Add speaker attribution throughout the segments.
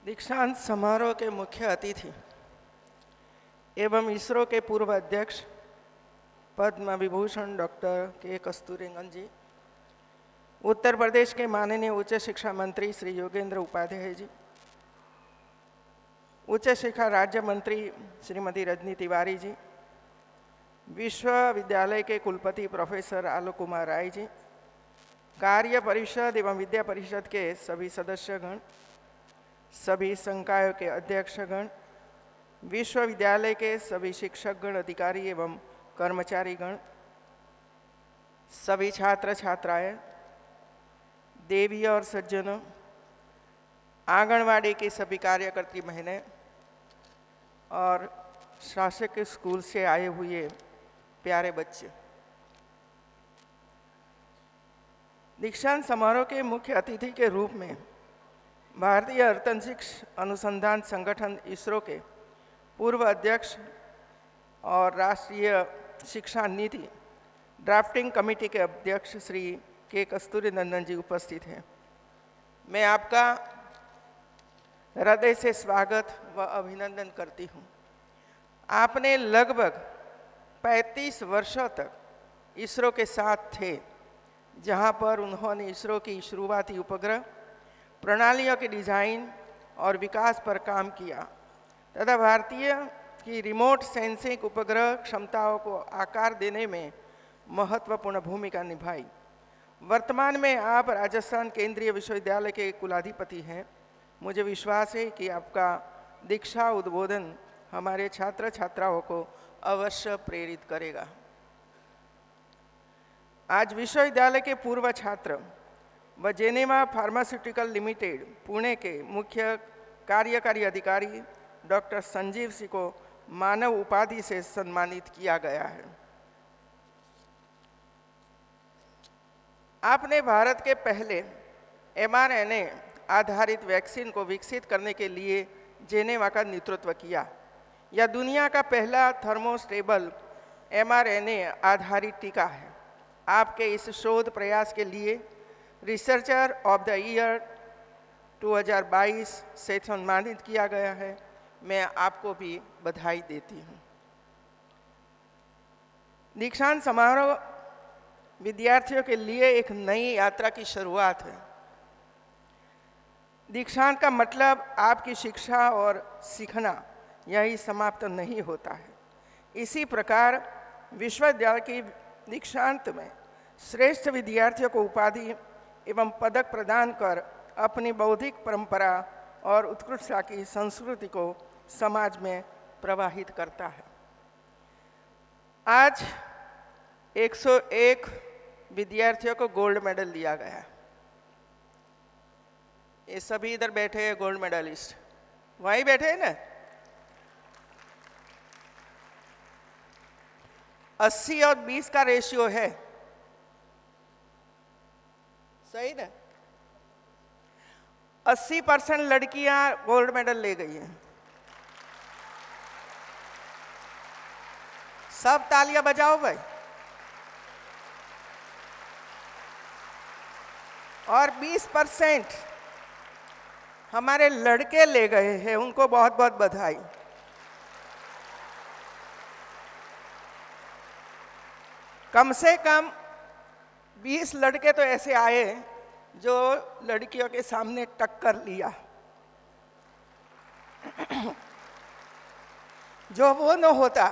Speaker 1: दीक्षांत समारोह के मुख्य अतिथि एवं इसरो के पूर्व अध्यक्ष पद्म विभूषण डॉक्टर के कस्तूरीरंगन जी, उत्तर प्रदेश के माननीय उच्च शिक्षा मंत्री श्री योगेंद्र उपाध्याय जी, उच्च शिक्षा राज्य मंत्री श्रीमती रजनी तिवारी जी, विश्वविद्यालय के कुलपति प्रोफेसर आलोक कुमार राय जी, कार्य परिषद एवं विद्या परिषद के सभी सदस्यगण, सभी संकायों के अध्यक्षगण, विश्वविद्यालय के सभी शिक्षकगण, अधिकारी एवं कर्मचारीगण, सभी छात्र छात्राएं, देवी और सज्जनों, आंगनवाड़ी की सभी कार्यकर्ती बहनें और शासकीय स्कूल से आए हुए प्यारे बच्चे। दीक्षांत समारोह के मुख्य अतिथि के रूप में भारतीय अंतरिक्ष अनुसंधान संगठन इसरो के पूर्व अध्यक्ष और राष्ट्रीय शिक्षा नीति ड्राफ्टिंग कमेटी के अध्यक्ष श्री के कस्तूरीरंगन जी उपस्थित हैं। मैं आपका हृदय से स्वागत व अभिनंदन करती हूँ। आपने लगभग 35 वर्षों तक इसरो के साथ थे, जहाँ पर उन्होंने इसरो की शुरुआती उपग्रह प्रणालियों के डिजाइन और विकास पर काम किया तथा भारतीय की रिमोट सेंसिंग उपग्रह क्षमताओं को आकार देने में महत्वपूर्ण भूमिका निभाई। वर्तमान में आप राजस्थान केंद्रीय विश्वविद्यालय के कुलाधिपति हैं। मुझे विश्वास है कि आपका दीक्षा उद्बोधन हमारे छात्र छात्राओं को अवश्य प्रेरित करेगा। आज विश्वविद्यालय के पूर्व छात्र व जेनेवा फार्मास्यूटिकल लिमिटेड पुणे के मुख्य कार्यकारी अधिकारी डॉक्टर संजीव सिंह को मानव उपाधि से सम्मानित किया गया है। आपने भारत के पहले mRNA आधारित वैक्सीन को विकसित करने के लिए जेनेवा का नेतृत्व किया। यह दुनिया का पहला थर्मोस्टेबल mRNA आधारित टीका है। आपके इस शोध प्रयास के लिए रिसर्चर ऑफ द ईयर 2022 से सम्मानित किया गया है। मैं आपको भी बधाई देती हूँ। दीक्षांत समारोह विद्यार्थियों के लिए एक नई यात्रा की शुरुआत है। दीक्षांत का मतलब आपकी शिक्षा और सीखना यही समाप्त नहीं होता है। इसी प्रकार विश्वविद्यालय की दीक्षांत में श्रेष्ठ विद्यार्थियों को उपाधि एवं पदक प्रदान कर अपनी बौद्धिक परंपरा और उत्कृष्टता की संस्कृति को समाज में प्रवाहित करता है। आज 101 विद्यार्थियों को गोल्ड मेडल दिया गया। ये सभी इधर बैठे हैं गोल्ड मेडलिस्ट, वहीं बैठे हैं ना। 80 और 20 का रेशियो है, सही ना। 80% लड़कियां गोल्ड मेडल ले गई हैं। सब तालियां बजाओ भाई। और 20% हमारे लड़के ले गए हैं, उनको बहुत बहुत बधाई। कम से कम 20 लड़के तो ऐसे आए जो लड़कियों के सामने टक्कर लिया। जो वो न होता,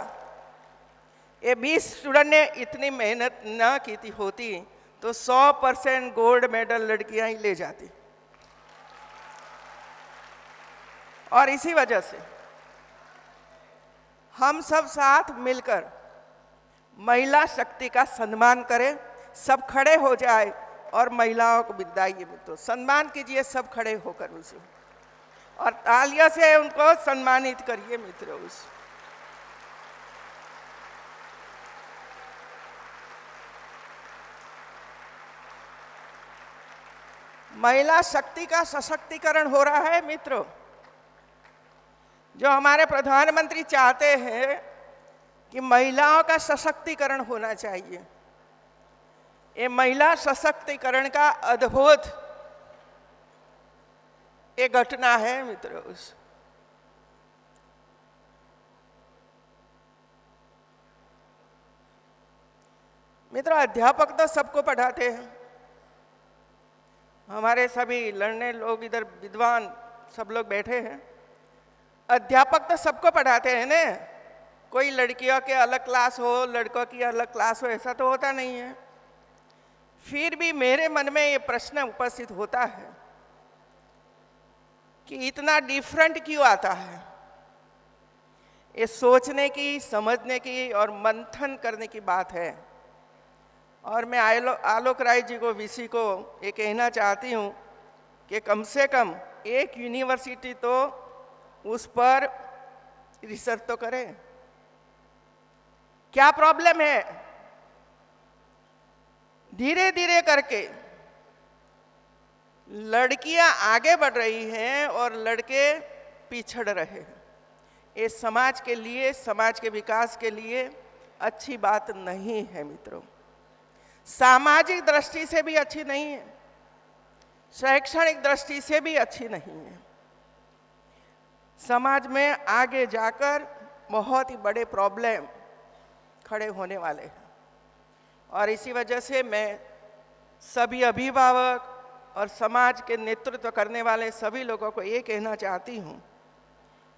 Speaker 1: ये 20 स्टूडेंट ने इतनी मेहनत ना की थी होती तो 100% गोल्ड मेडल लड़कियां ही ले जाती। और इसी वजह से हम सब साथ मिलकर महिला शक्ति का सम्मान करें। सब खड़े हो जाए और महिलाओं को विदाई तो सम्मान कीजिए, सब खड़े होकर उसे, और तालियों से उनको सम्मानित करिए मित्रों। उस महिला शक्ति का सशक्तिकरण हो रहा है मित्रों। जो हमारे प्रधानमंत्री चाहते हैं कि महिलाओं का सशक्तिकरण होना चाहिए। ये महिला सशक्तिकरण का अद्भुत एक घटना है मित्रों। मित्रों, अध्यापक तो सबको पढ़ाते हैं, हमारे सभी लड़ने लोग इधर विद्वान सब लोग बैठे हैं। अध्यापक तो सबको पढ़ाते हैं ना, कोई लड़कियों के अलग क्लास हो, लड़कों की अलग क्लास हो, ऐसा तो होता नहीं है। फिर भी मेरे मन में ये प्रश्न उपस्थित होता है कि इतना डिफरेंट क्यों आता है। ये सोचने की, समझने की और मंथन करने की बात है। और मैं आलोक राय जी को, वीसी को ये कहना चाहती हूँ कि कम से कम एक यूनिवर्सिटी तो उस पर रिसर्च तो करे, क्या प्रॉब्लम है। धीरे धीरे करके लड़कियां आगे बढ़ रही हैं और लड़के पिछड़ रहे हैं। ये समाज के लिए, समाज के विकास के लिए अच्छी बात नहीं है मित्रों। सामाजिक दृष्टि से भी अच्छी नहीं है, शैक्षणिक दृष्टि से भी अच्छी नहीं है। समाज में आगे जाकर बहुत ही बड़े प्रॉब्लम खड़े होने वाले हैं। और इसी वजह से मैं सभी अभिभावक और समाज के नेतृत्व करने वाले सभी लोगों को ये कहना चाहती हूँ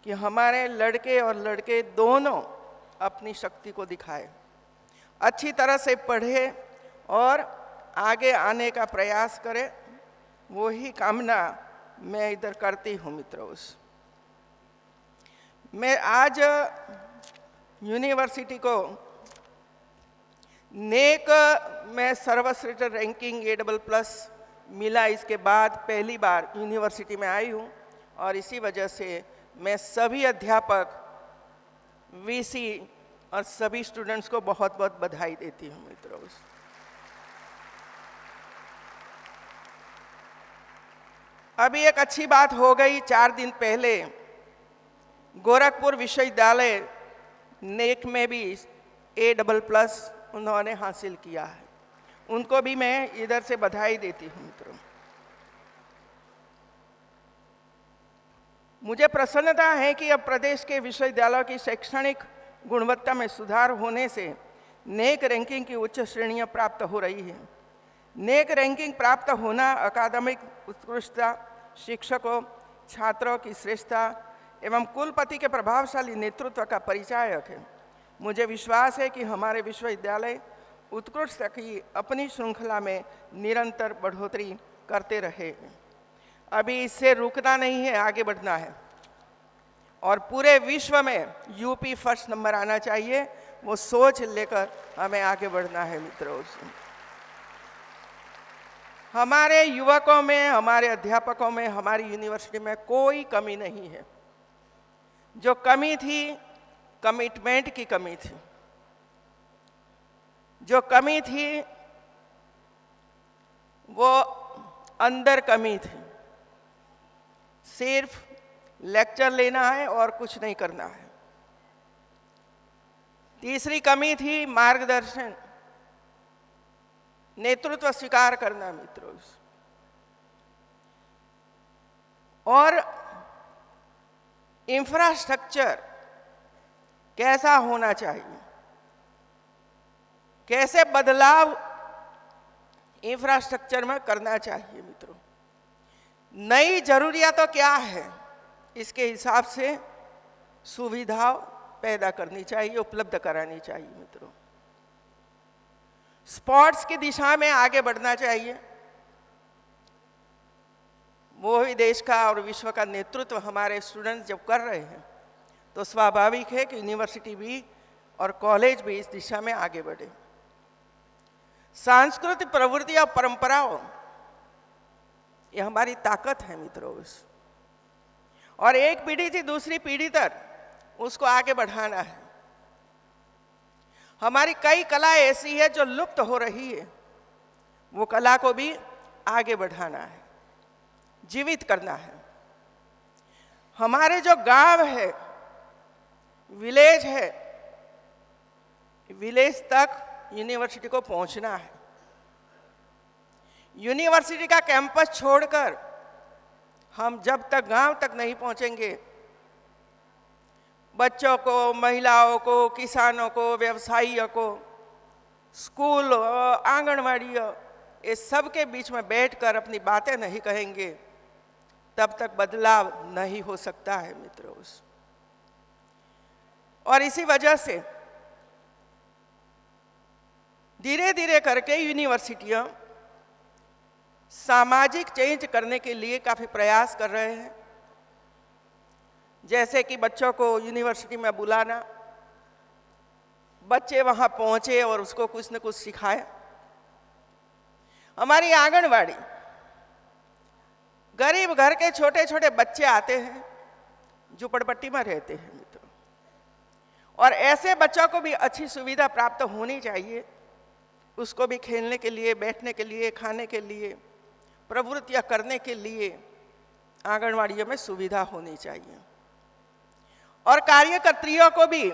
Speaker 1: कि हमारे लड़के और लड़के दोनों अपनी शक्ति को दिखाएं, अच्छी तरह से पढ़े और आगे आने का प्रयास करें। वो ही कामना मैं इधर करती हूँ मित्रों। मैं आज यूनिवर्सिटी को नेक में सर्वश्रेष्ठ रैंकिंग A++ मिला, इसके बाद पहली बार यूनिवर्सिटी में आई हूँ। और इसी वजह से मैं सभी अध्यापक, वीसी और सभी स्टूडेंट्स को बहुत बहुत बधाई देती हूँ मित्रों। अभी एक अच्छी बात हो गई, 4 दिन पहले गोरखपुर विश्वविद्यालय नेक में भी A++ उन्होंने हासिल किया है, उनको भी मैं इधर से बधाई देती हूँ मित्रों। मुझे प्रसन्नता है कि अब प्रदेश के विश्वविद्यालयों की शैक्षणिक गुणवत्ता में सुधार होने से नेक रैंकिंग की उच्च श्रेणियां प्राप्त हो रही है। नेक रैंकिंग प्राप्त होना अकादमिक उत्कृष्टता, शिक्षकों, छात्रों की श्रेष्ठता एवं कुलपति के प्रभावशाली नेतृत्व का परिचायक है। मुझे विश्वास है कि हमारे विश्वविद्यालय उत्कृष्टता की अपनी श्रृंखला में निरंतर बढ़ोतरी करते रहे। अभी इससे रुकना नहीं है, आगे बढ़ना है और पूरे विश्व में यूपी फर्स्ट नंबर आना चाहिए। वो सोच लेकर हमें आगे बढ़ना है मित्रों। हमारे युवकों में, हमारे अध्यापकों में, हमारी यूनिवर्सिटी में कोई कमी नहीं है। जो कमी थी, कमिटमेंट की कमी थी। जो कमी थी वो अंदर कमी थी, सिर्फ लेक्चर लेना है और कुछ नहीं करना है। तीसरी कमी थी मार्गदर्शन, नेतृत्व स्वीकार करना मित्रों। और इंफ्रास्ट्रक्चर कैसा होना चाहिए, कैसे बदलाव इंफ्रास्ट्रक्चर में करना चाहिए मित्रों। नई जरूरियातें क्या है, इसके हिसाब से सुविधा पैदा करनी चाहिए, उपलब्ध करानी चाहिए मित्रों। स्पोर्ट्स की दिशा में आगे बढ़ना चाहिए। वो ही देश का और विश्व का नेतृत्व हमारे स्टूडेंट्स जब कर रहे हैं तो स्वाभाविक है कि यूनिवर्सिटी भी और कॉलेज भी इस दिशा में आगे बढ़े। सांस्कृतिक प्रवृत्ति और परंपराओं, ये हमारी ताकत है मित्रों। और एक पीढ़ी से दूसरी पीढ़ी तक उसको आगे बढ़ाना है। हमारी कई कला ऐसी है जो लुप्त हो रही है, वो कला को भी आगे बढ़ाना है, जीवित करना है। हमारे जो गांव है, विलेज है, विलेज तक यूनिवर्सिटी को पहुंचना है। यूनिवर्सिटी का कैंपस छोड़कर हम जब तक गांव तक नहीं पहुंचेंगे, बच्चों को, महिलाओं को, किसानों को, व्यवसायियों को, स्कूल, आंगनवाड़ी, ये सब के बीच में बैठकर अपनी बातें नहीं कहेंगे, तब तक बदलाव नहीं हो सकता है मित्रों। और इसी वजह से धीरे धीरे करके यूनिवर्सिटियां सामाजिक चेंज करने के लिए काफ़ी प्रयास कर रहे हैं। जैसे कि बच्चों को यूनिवर्सिटी में बुलाना, बच्चे वहाँ पहुँचे और उसको कुछ न कुछ सिखाए। हमारी आंगनवाड़ी, गरीब घर के छोटे छोटे बच्चे आते हैं, झुपड़पट्टी में रहते हैं मित्रों, और ऐसे बच्चों को भी अच्छी सुविधा प्राप्त होनी चाहिए। उसको भी खेलने के लिए, बैठने के लिए, खाने के लिए, प्रवृत्तियां करने के लिए आंगनवाड़ियों में सुविधा होनी चाहिए। और कार्यकर्त्रियों को भी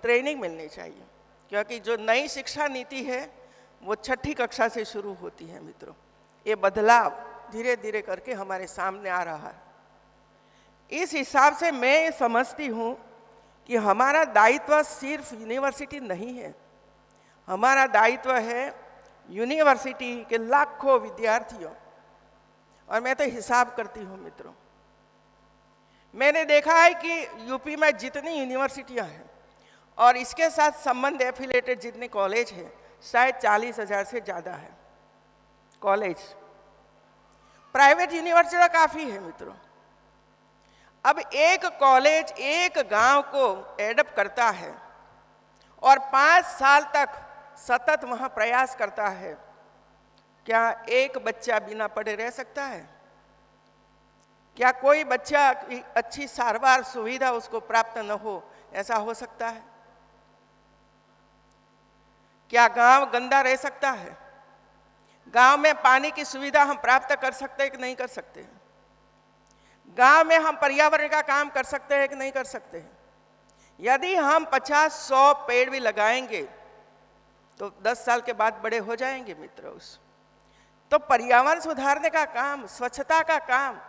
Speaker 1: ट्रेनिंग मिलनी चाहिए, क्योंकि जो नई शिक्षा नीति है वो 6ठी कक्षा से शुरू होती है मित्रों। ये बदलाव धीरे धीरे करके हमारे सामने आ रहा है। इस हिसाब से मैं समझती हूँ कि हमारा दायित्व सिर्फ यूनिवर्सिटी नहीं है, हमारा दायित्व है यूनिवर्सिटी के लाखों विद्यार्थियों। और मैं तो हिसाब करती हूँ मित्रों, मैंने देखा है कि यूपी में जितनी यूनिवर्सिटियाँ हैं और इसके साथ संबंध एफिलेटेड जितने कॉलेज हैं, शायद 40,000 से ज़्यादा है कॉलेज। प्राइवेट यूनिवर्सिटी काफ़ी है मित्रों। अब एक कॉलेज एक गांव को एडप्ट करता है और 5 साल तक सतत वहाँ प्रयास करता है। क्या एक बच्चा बिना पढ़े रह सकता है? क्या कोई बच्चा की अच्छी सारवार सुविधा उसको प्राप्त न हो, ऐसा हो सकता है? क्या गांव गंदा रह सकता है? गांव में पानी की सुविधा हम प्राप्त कर सकते हैं कि नहीं कर सकते हैं? गांव में हम पर्यावरण का काम कर सकते हैं कि नहीं कर सकते हैं? यदि हम 50-100 पेड़ भी लगाएंगे तो 10 साल के बाद बड़े हो जाएंगे मित्रों। तो पर्यावरण सुधारने का काम, स्वच्छता का काम,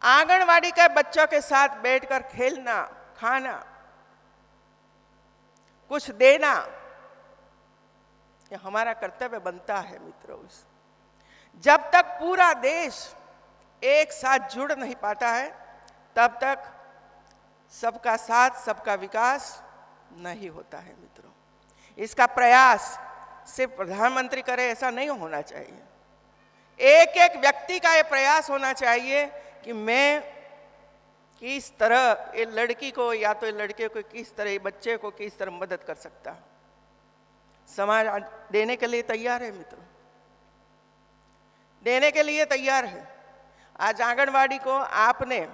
Speaker 1: आंगनवाड़ी के बच्चों के साथ बैठकर खेलना, खाना, कुछ देना, ये हमारा कर्तव्य बनता है मित्रों। जब तक पूरा देश एक साथ जुड़ नहीं पाता है, तब तक सबका साथ, सबका विकास नहीं होता है मित्रों। इसका प्रयास सिर्फ प्रधानमंत्री करे ऐसा नहीं होना चाहिए। एक एक व्यक्ति का ये प्रयास होना चाहिए कि मैं किस तरह ये लड़की को या तो ये लड़के को, किस तरह ये बच्चे को किस तरह मदद कर सकता है। समाज आज देने के लिए तैयार है मित्रों, देने के लिए तैयार है। आज आंगनवाड़ी को आपने,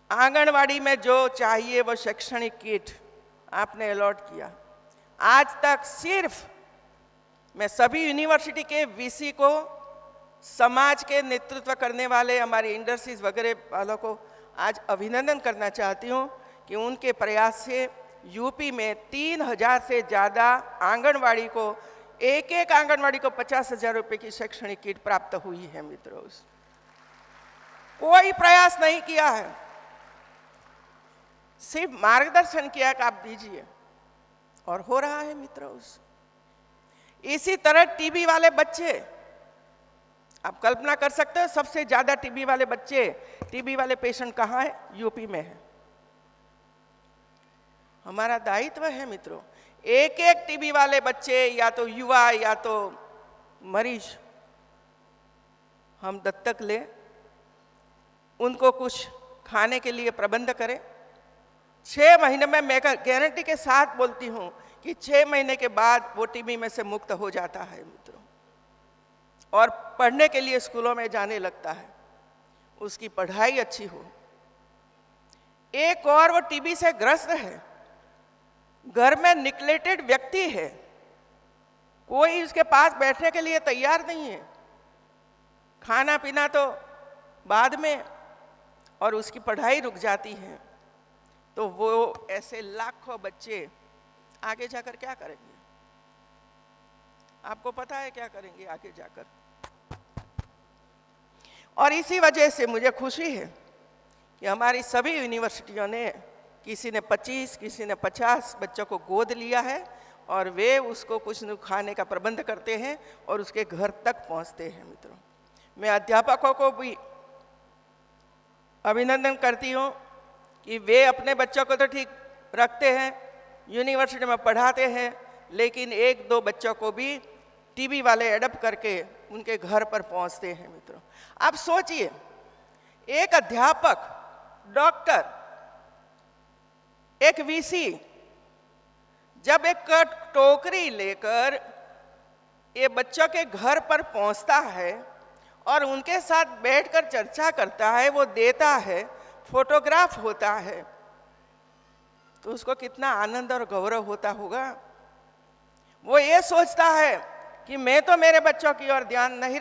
Speaker 1: आंगनवाड़ी में जो चाहिए वो शैक्षणिक किट आपने अलॉट किया। आज तक सिर्फ मैं सभी यूनिवर्सिटी के वीसी को, समाज के नेतृत्व करने वाले हमारे इंडस्ट्रीज वगैरह वालों को आज अभिनंदन करना चाहती हूँ कि उनके प्रयास से यूपी में 3,000 से ज़्यादा आंगनवाड़ी को, एक एक आंगनवाड़ी को 50,000 रुपये की शैक्षणिक किट प्राप्त हुई है मित्रों। कोई प्रयास नहीं किया है, सिर्फ मार्गदर्शन किया कि आप दीजिए, और हो रहा है मित्रों। इसी तरह टीबी वाले बच्चे, आप कल्पना कर सकते हो सबसे ज्यादा टीबी वाले बच्चे, टीबी वाले पेशेंट कहाँ है? यूपी में है। हमारा दायित्व है मित्रों, एक एक टीबी वाले बच्चे या तो युवा या तो मरीज हम दत्तक ले, उनको कुछ खाने के लिए प्रबंध करें। 6 महीने में मैं गारंटी के साथ बोलती हूँ कि 6 महीने के बाद वो टीबी में से मुक्त हो जाता है मित्रों, और पढ़ने के लिए स्कूलों में जाने लगता है, उसकी पढ़ाई अच्छी हो। एक और वो टीबी से ग्रस्त है, घर में निग्लेक्टेड व्यक्ति है, कोई उसके पास बैठने के लिए तैयार नहीं है, खाना पीना तो बाद में, और उसकी पढ़ाई रुक जाती है। तो वो ऐसे लाखों बच्चे आगे जाकर क्या करेंगे? आपको पता है क्या करेंगे आगे जाकर? और इसी वजह से मुझे खुशी है कि हमारी सभी यूनिवर्सिटियों ने किसी ने 25, किसी ने 50 बच्चों को गोद लिया है और वे उसको कुछ न खाने का प्रबंध करते हैं और उसके घर तक पहुंचते हैं। मित्रों, मैं अध्यापकों को भी अभिनंदन करती हूँ कि वे अपने बच्चों को तो ठीक रखते हैं, यूनिवर्सिटी में पढ़ाते हैं, लेकिन 1-2 बच्चों को भी टीबी वाले एडप्ट करके उनके घर पर पहुंचते हैं। मित्रों, आप सोचिए, एक अध्यापक, डॉक्टर, एक वीसी जब एक टोकरी लेकर ये बच्चों के घर पर पहुंचता है और उनके साथ बैठकर चर्चा करता है, वो देता है, फोटोग्राफ होता है, तो उसको कितना आनंद और गौरव होता होगा। वो ये सोचता है कि मैं तो मेरे बच्चों की ओर ध्यान नहीं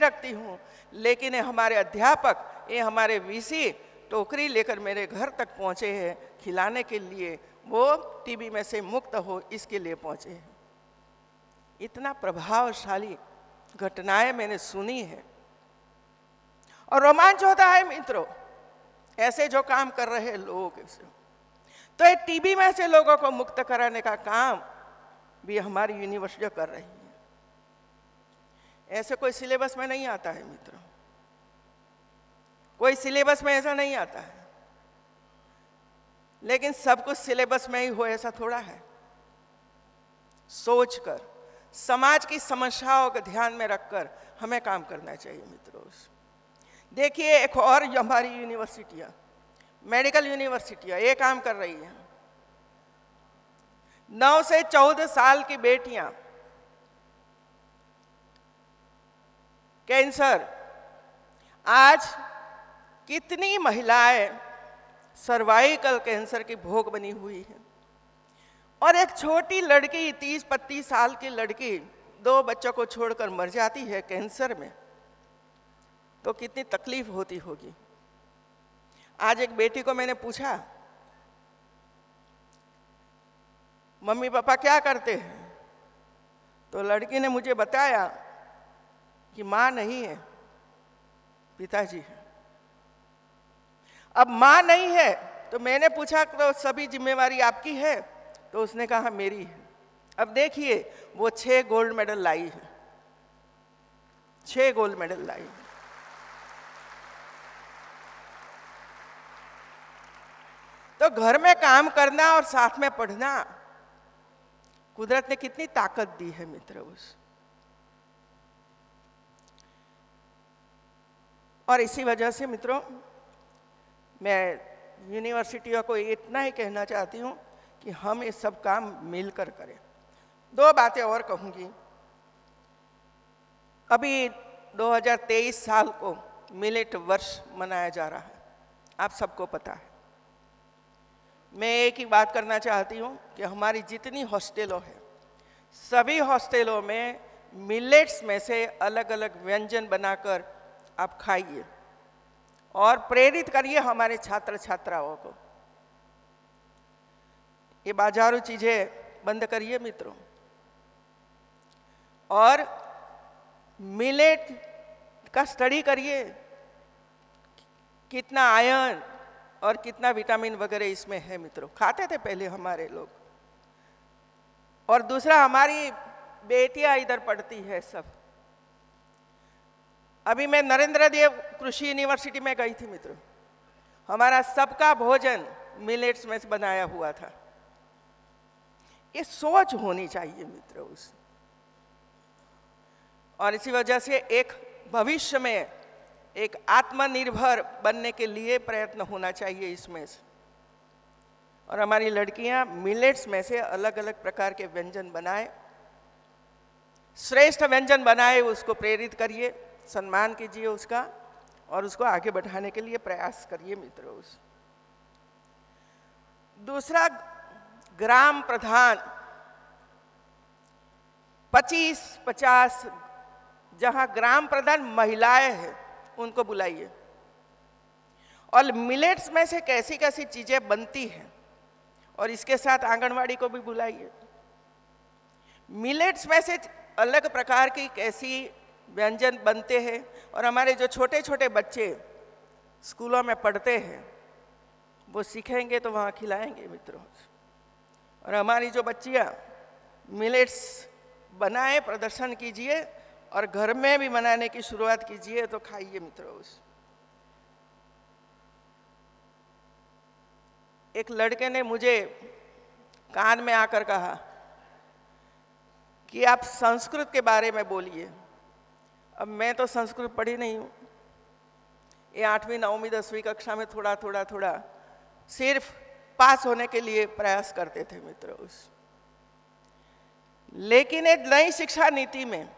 Speaker 1: रखती हूँ, लेकिन हमारे अध्यापक, ये हमारे वीसी टोकरी लेकर मेरे घर तक पहुँचे हैं खिलाने के लिए, वो टीबी में से मुक्त हो इसके लिए पहुँचे हैं। इतना प्रभावशाली घटनाएं मैंने सुनी है और रोमांच होता है। मित्रों, ऐसे जो काम कर रहे हैं लोग, तो ये टीबी में से लोगों को मुक्त कराने का काम भी हमारी यूनिवर्सिटी कर रही है। ऐसे कोई सिलेबस में नहीं आता है। मित्रों, कोई सिलेबस में ऐसा नहीं आता है, लेकिन सब कुछ सिलेबस में ही हो ऐसा थोड़ा है। सोचकर, समाज की समस्याओं को ध्यान में रखकर हमें काम करना चाहिए। मित्रों, देखिए, एक और हमारी यूनिवर्सिटियां, मेडिकल यूनिवर्सिटियां ये काम कर रही हैं। 9 से 14 साल की बेटियां कैंसर, आज कितनी महिलाएं सर्वाइकल कैंसर की भोग बनी हुई है, और एक छोटी लड़की, 30-32 साल की लड़की 2 बच्चों को छोड़कर मर जाती है कैंसर में, तो कितनी तकलीफ होती होगी। आज एक बेटी को मैंने पूछा, मम्मी पापा क्या करते हैं? तो लड़की ने मुझे बताया कि माँ नहीं है, पिताजी है। अब माँ नहीं है तो मैंने पूछा तो सभी जिम्मेवारी आपकी है? तो उसने कहा मेरी है। अब देखिए, वो 6 गोल्ड मेडल लाई है, 6 गोल्ड मेडल लाई है। तो घर में काम करना और साथ में पढ़ना, कुदरत ने कितनी ताकत दी है। मित्रों, और इसी वजह से मित्रों, मैं यूनिवर्सिटियों को इतना ही कहना चाहती हूँ कि हम ये सब काम मिलकर करें। 2 बातें और कहूँगी। अभी 2023 साल को मिलेट वर्ष मनाया जा रहा है, आप सबको पता है। मैं एक ही बात करना चाहती हूँ कि हमारी जितनी हॉस्टलों है, सभी हॉस्टलों में मिलेट्स में से अलग अलग व्यंजन बनाकर आप खाइए और प्रेरित करिए हमारे छात्र छात्राओं को। ये बाजारू चीज़ें बंद करिए मित्रों, और मिलेट का स्टडी करिए, कितना आयरन और कितना विटामिन वगैरह इसमें है। मित्रों, खाते थे पहले हमारे लोग। और दूसरा, हमारी बेटियां इधर पढ़ती है सब। अभी मैं नरेंद्र देव कृषि यूनिवर्सिटी में गई थी। मित्रों, हमारा सबका भोजन मिलेट्स में बनाया हुआ था। ये सोच होनी चाहिए मित्रों। और इसी वजह से एक भविष्य में एक आत्मनिर्भर बनने के लिए प्रयत्न होना चाहिए इसमें से। और हमारी लड़कियां मिलेट्स में से अलग अलग प्रकार के व्यंजन बनाए, श्रेष्ठ व्यंजन बनाए, उसको प्रेरित करिए, सम्मान कीजिए उसका, और उसको आगे बढ़ाने के लिए प्रयास करिए मित्रों। दूसरा, ग्राम प्रधान 25-50 जहां ग्राम प्रधान महिलाएं हैं उनको बुलाइए, और मिलेट्स में से कैसी कैसी चीजें बनती हैं, और इसके साथ आंगनवाड़ी को भी बुलाइए। मिलेट्स में से अलग प्रकार की कैसी व्यंजन बनते हैं और हमारे जो छोटे छोटे बच्चे स्कूलों में पढ़ते हैं वो सीखेंगे तो वहाँ खिलाएंगे मित्रों। और हमारी जो बच्चियाँ मिलेट्स बनाए प्रदर्शन कीजिए और घर में भी बनाने की शुरुआत कीजिए तो खाइए मित्रों। एक लड़के ने मुझे कान में आकर कहा कि आप संस्कृत के बारे में बोलिए। अब मैं तो संस्कृत पढ़ी नहीं हूँ, ये 8वीं 9वीं 10वीं कक्षा में थोड़ा थोड़ा थोड़ा सिर्फ पास होने के लिए प्रयास करते थे मित्रों। लेकिन एक नई शिक्षा नीति में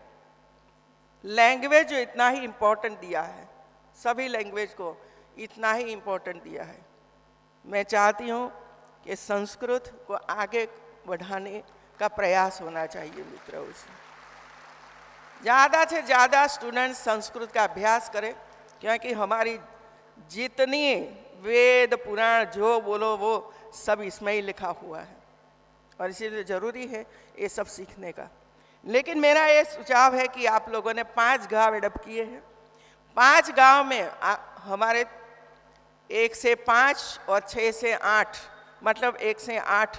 Speaker 1: लैंग्वेज जो इतना ही इम्पोर्टेंट दिया है, सभी लैंग्वेज को इतना ही इम्पोर्टेंट दिया है। मैं चाहती हूँ कि संस्कृत को आगे बढ़ाने का प्रयास होना चाहिए मित्रों। ज़्यादा से ज़्यादा स्टूडेंट्स संस्कृत का अभ्यास करें, क्योंकि हमारी जितनी वेद पुराण जो बोलो वो सब इसमें ही लिखा हुआ है और इसीलिए ज़रूरी है ये सब सीखने का। लेकिन मेरा ये सुझाव है कि आप लोगों ने 5 गांव एडप्ट किए हैं। 5 गांव में हमारे 1 से 5 और 6 से 8 मतलब 1 से 8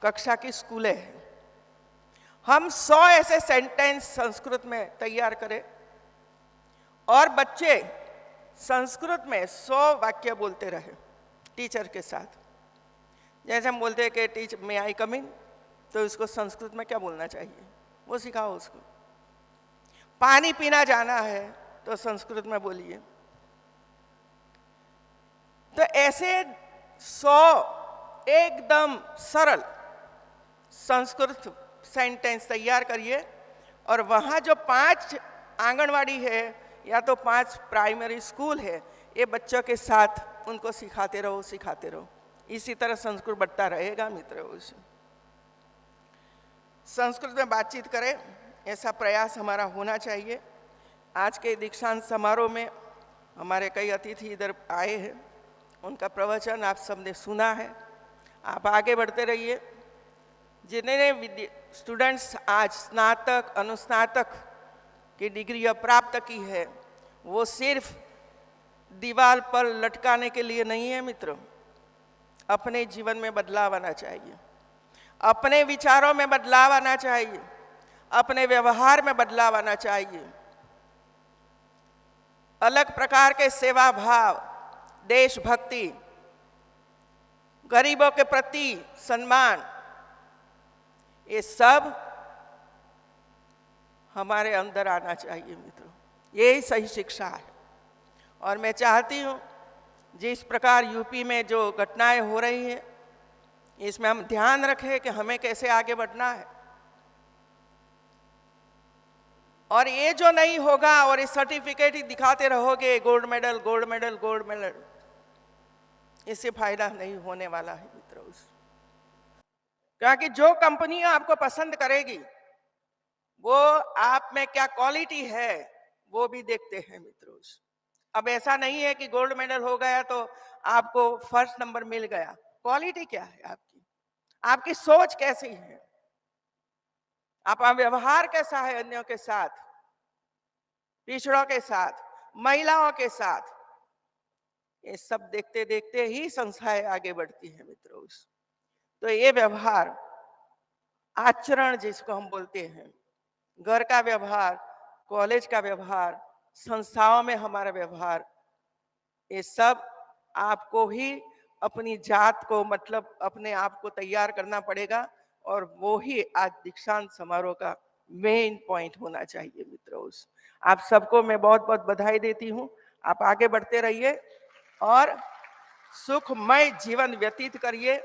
Speaker 1: कक्षा की स्कूलें हैं। हम 100 ऐसे सेंटेंस संस्कृत में तैयार करें और बच्चे संस्कृत में 100 वाक्य बोलते रहे टीचर के साथ। जैसे हम बोलते हैं कि टीचर मे आई कम इन, तो इसको संस्कृत में क्या बोलना चाहिए वो सिखाओ उसको। पानी पीना जाना है तो संस्कृत में बोलिए। तो ऐसे 100 एकदम सरल संस्कृत सेंटेंस तैयार करिए और वहाँ जो 5 आंगनवाड़ी है या तो 5 प्राइमरी स्कूल है, ये बच्चों के साथ उनको सिखाते रहो सिखाते रहो। इसी तरह संस्कृत बढ़ता रहेगा मित्रों। संस्कृत में बातचीत करें, ऐसा प्रयास हमारा होना चाहिए। आज के दीक्षांत समारोह में हमारे कई अतिथि इधर आए हैं, उनका प्रवचन आप सबने सुना है। आप आगे बढ़ते रहिए। जितने स्टूडेंट्स आज स्नातक अनुस्नातक की डिग्री प्राप्त की है वो सिर्फ दीवार पर लटकाने के लिए नहीं है मित्रों। अपने जीवन में बदलाव आना चाहिए, अपने विचारों में बदलाव आना चाहिए, अपने व्यवहार में बदलाव आना चाहिए। अलग प्रकार के सेवा भाव, देशभक्ति, गरीबों के प्रति सम्मान, ये सब हमारे अंदर आना चाहिए मित्रों। यही सही शिक्षा है। और मैं चाहती हूँ जिस प्रकार यूपी में जो घटनाएं हो रही हैं, इसमें हम ध्यान रखें कि हमें कैसे आगे बढ़ना है। और ये जो नहीं होगा और ये सर्टिफिकेट ही दिखाते रहोगे gold medal gold medal gold medal, इससे फायदा नहीं होने वाला है मित्रों। क्योंकि जो कंपनियां आपको पसंद करेगी वो आप में क्या क्वालिटी है वो भी देखते हैं मित्रों। अब ऐसा नहीं है कि गोल्ड मेडल हो गया तो आपको फर्स्ट नंबर मिल गया। क्वालिटी क्या है आपकी, आपकी सोच कैसी है, आपका व्यवहार कैसा है अन्यों के साथ, पिछड़ों के साथ, महिलाओं के साथ। ये सब देखते देखते ही संस्थाएं आगे बढ़ती है मित्रों। तो ये व्यवहार, आचरण जिसको हम बोलते हैं, घर का व्यवहार, कॉलेज का व्यवहार, संस्थाओं में हमारा व्यवहार, ये सब आपको ही अपनी जात को मतलब अपने आप को तैयार करना पड़ेगा। और वो ही आज दीक्षांत समारोह का मेन पॉइंट होना चाहिए मित्रों। आप सबको मैं बहुत बहुत बधाई देती हूँ। आप आगे बढ़ते रहिए और सुखमय जीवन व्यतीत करिए,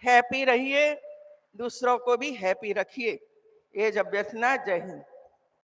Speaker 1: हैप्पी रहिए, दूसरों को भी हैप्पी रखिए। ये जब व्यर्थना। जय हिंद।